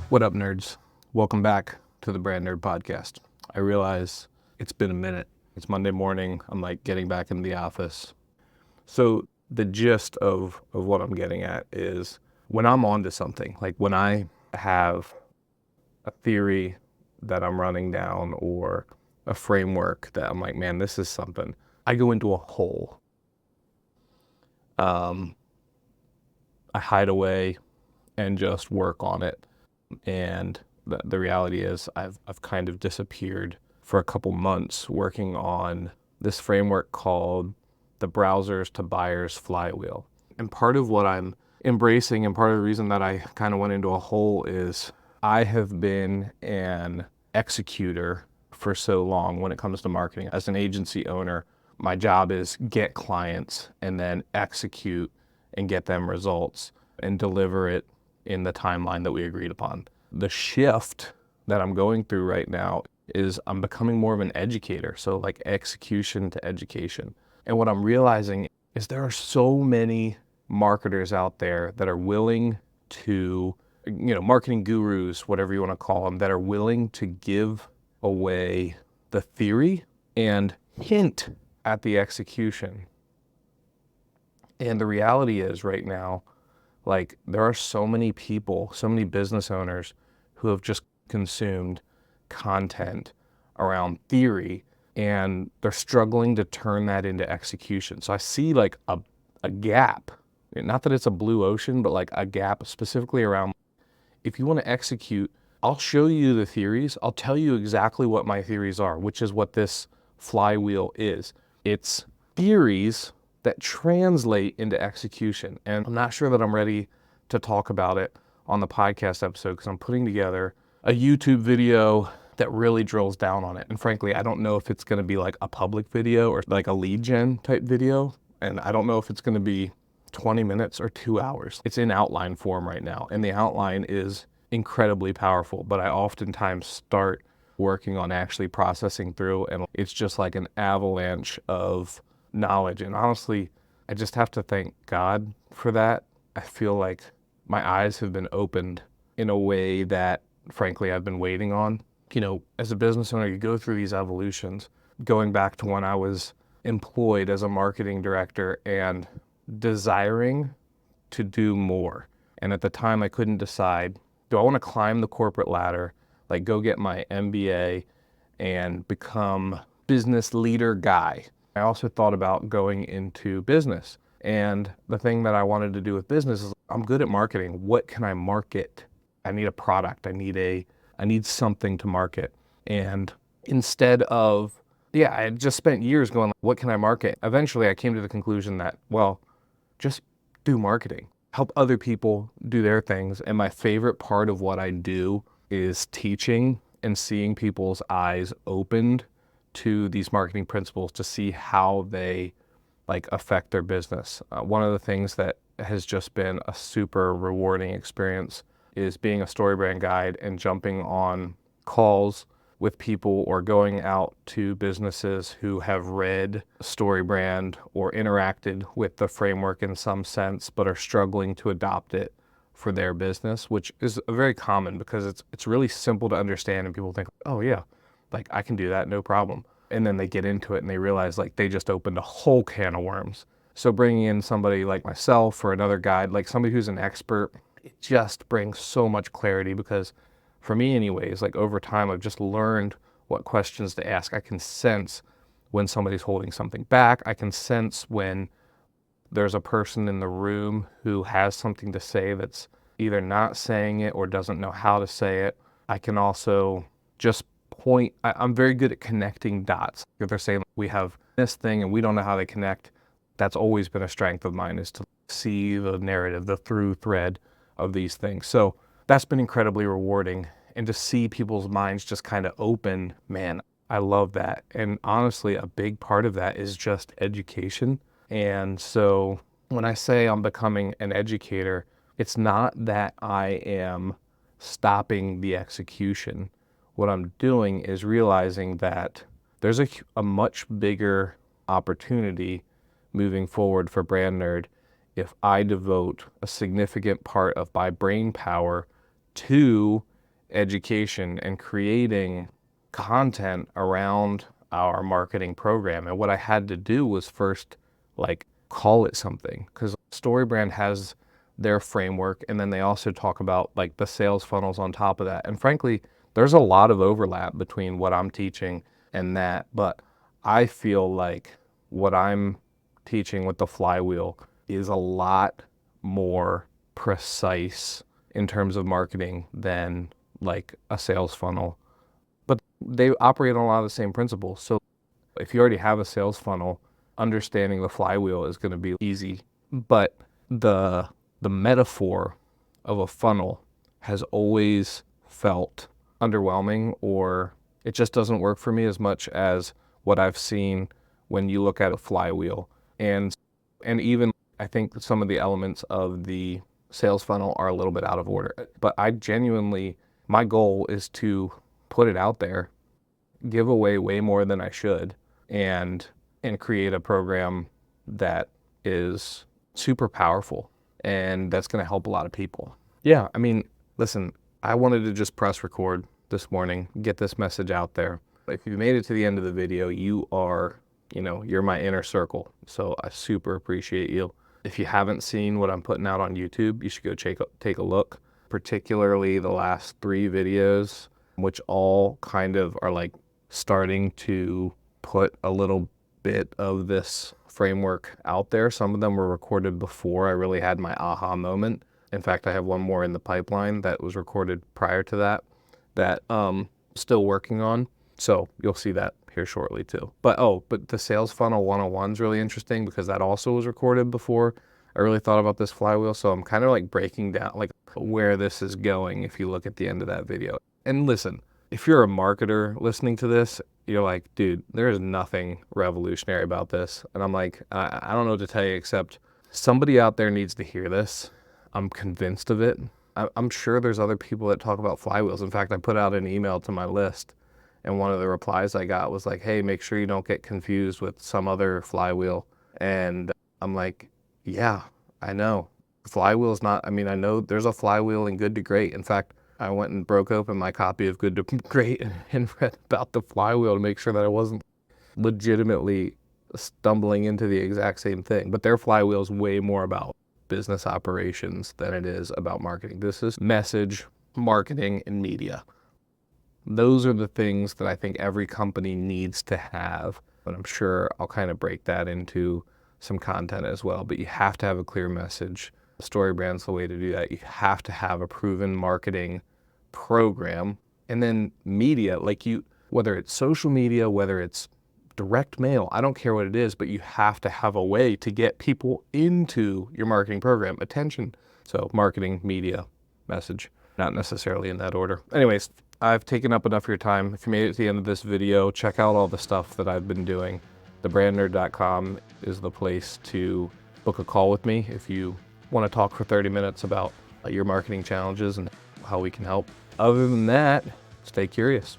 What up, nerds? Welcome back to the BrandNerd Podcast. I realize it's been a minute. It's Monday morning. I'm like getting back in the office. So the gist of what I'm getting at is when I'm onto something, like when I have a theory that I'm running down or a framework that I'm like, man, this is something, I go into a hole. I hide away and just work on it. And the reality is I've kind of disappeared for a couple months working on this framework called the Browsers to Buyers Flywheel. And part of what I'm embracing and part of the reason that I kind of went into a hole is I have been an executor for so long when it comes to marketing. As an agency owner, my job is get clients and then execute and get them results and deliver it in the timeline that we agreed upon. The shift that I'm going through right now is I'm becoming more of an educator. So like execution to education. And what I'm realizing is there are so many marketers out there that are willing to, marketing gurus, whatever you want to call them, that are willing to give away the theory and hint at the execution. And the reality is right now, like there are so many people, so many business owners who have just consumed content around theory and they're struggling to turn that into execution. So I see like a gap, not that it's a blue ocean, but like a gap specifically around if you want to execute, I'll show you the theories. I'll tell you exactly what my theories are, which is what this flywheel is. It's theories that translate into execution. And I'm not sure that I'm ready to talk about it on the podcast episode because I'm putting together a YouTube video that really drills down on it. And frankly, I don't know if it's going to be like a public video or like a lead gen type video. And I don't know if it's going to be 20 minutes or 2 hours. It's in outline form right now. And the outline is incredibly powerful, but I oftentimes start working on actually processing through and it's just like an avalanche of knowledge. And honestly, I just have to thank God for that. I feel like my eyes have been opened in a way that frankly I've been waiting on. As a business owner, you go through these evolutions, going back to when I was employed as a marketing director and desiring to do more. And at the time I couldn't decide, do I want to climb the corporate ladder, like go get my MBA and become business leader guy? I also thought about going into business. And the thing that I wanted to do with business is I'm good at marketing. What can I market? I need a product. I need something to market. And instead of, I had just spent years going, what can I market? Eventually I came to the conclusion that, just do marketing. Help other people do their things. And my favorite part of what I do is teaching and seeing people's eyes opened to these marketing principles to see how they affect their business. One of the things that has just been a super rewarding experience is being a storybrand guide and jumping on calls with people or going out to businesses who have read storybrand or interacted with the framework in some sense, but are struggling to adopt it for their business, which is very common because it's really simple to understand and people think, oh yeah, I can do that, no problem. And then they get into it and they realize they just opened a whole can of worms. So bringing in somebody like myself or another guide, like somebody who's an expert, it just brings so much clarity because for me anyways, over time, I've just learned what questions to ask. I can sense when somebody's holding something back. I can sense when there's a person in the room who has something to say that's either not saying it or doesn't know how to say it. I can also just point. I'm very good at connecting dots. If they're saying we have this thing and we don't know how they connect, that's always been a strength of mine, is to see the narrative, the through thread of these things. So that's been incredibly rewarding. And to see people's minds just kind of open, man, I love that. And honestly, a big part of that is just education. And so when I say I'm becoming an educator, it's not that I am stopping the execution. What I'm doing is realizing that there's a much bigger opportunity moving forward for BrandNerd if I devote a significant part of my brain power to education and creating content around our marketing program. And what I had to do was first call it something, because StoryBrand has their framework, and then they also talk about the sales funnels on top of that. And frankly, there's a lot of overlap between what I'm teaching and that, but I feel like what I'm teaching with the flywheel is a lot more precise in terms of marketing than a sales funnel. But they operate on a lot of the same principles. So if you already have a sales funnel, understanding the flywheel is going to be easy. But the metaphor of a funnel has always felt underwhelming, or it just doesn't work for me as much as what I've seen when you look at a flywheel. And even I think some of the elements of the sales funnel are a little bit out of order. But my goal is to put it out there, give away way more than I should, and create a program that is super powerful and that's going to help a lot of people. Yeah, I mean, listen, I wanted to just press record this morning, get this message out there. If you made it to the end of the video, you're my inner circle. So I super appreciate you. If you haven't seen what I'm putting out on YouTube, you should go take a look, particularly the last 3 videos, which all kind of are starting to put a little bit of this framework out there. Some of them were recorded before I really had my aha moment. In fact, I have one more in the pipeline that was recorded prior to that I'm still working on. So you'll see that here shortly too. But the sales funnel 101 is really interesting because that also was recorded before I really thought about this flywheel. So I'm kind of breaking down where this is going if you look at the end of that video. And listen, if you're a marketer listening to this, you're like, dude, there is nothing revolutionary about this. And I'm like, I don't know what to tell you except somebody out there needs to hear this. I'm convinced of it. I'm sure there's other people that talk about flywheels. In fact, I put out an email to my list, and one of the replies I got was like, hey, make sure you don't get confused with some other flywheel. And I'm like, yeah, I know. Flywheel's not, I know there's a flywheel in Good to Great. In fact, I went and broke open my copy of Good to Great and read about the flywheel to make sure that I wasn't legitimately stumbling into the exact same thing. But their flywheel is way more about business operations than it is about marketing. This is message, marketing, and media. Those are the things that I think every company needs to have. But I'm sure I'll kind of break that into some content as well. But you have to have a clear message. StoryBrand's the way to do that. You have to have a proven marketing program. And then media, whether it's social media, whether it's direct mail, I don't care what it is, but you have to have a way to get people into your marketing program. Attention. So marketing, media, message, not necessarily in that order. Anyways, I've taken up enough of your time. If you made it to the end of this video, check out all the stuff that I've been doing. TheBrandNerd.com is the place to book a call with me if you want to talk for 30 minutes about your marketing challenges and how we can help. Other than that, stay curious.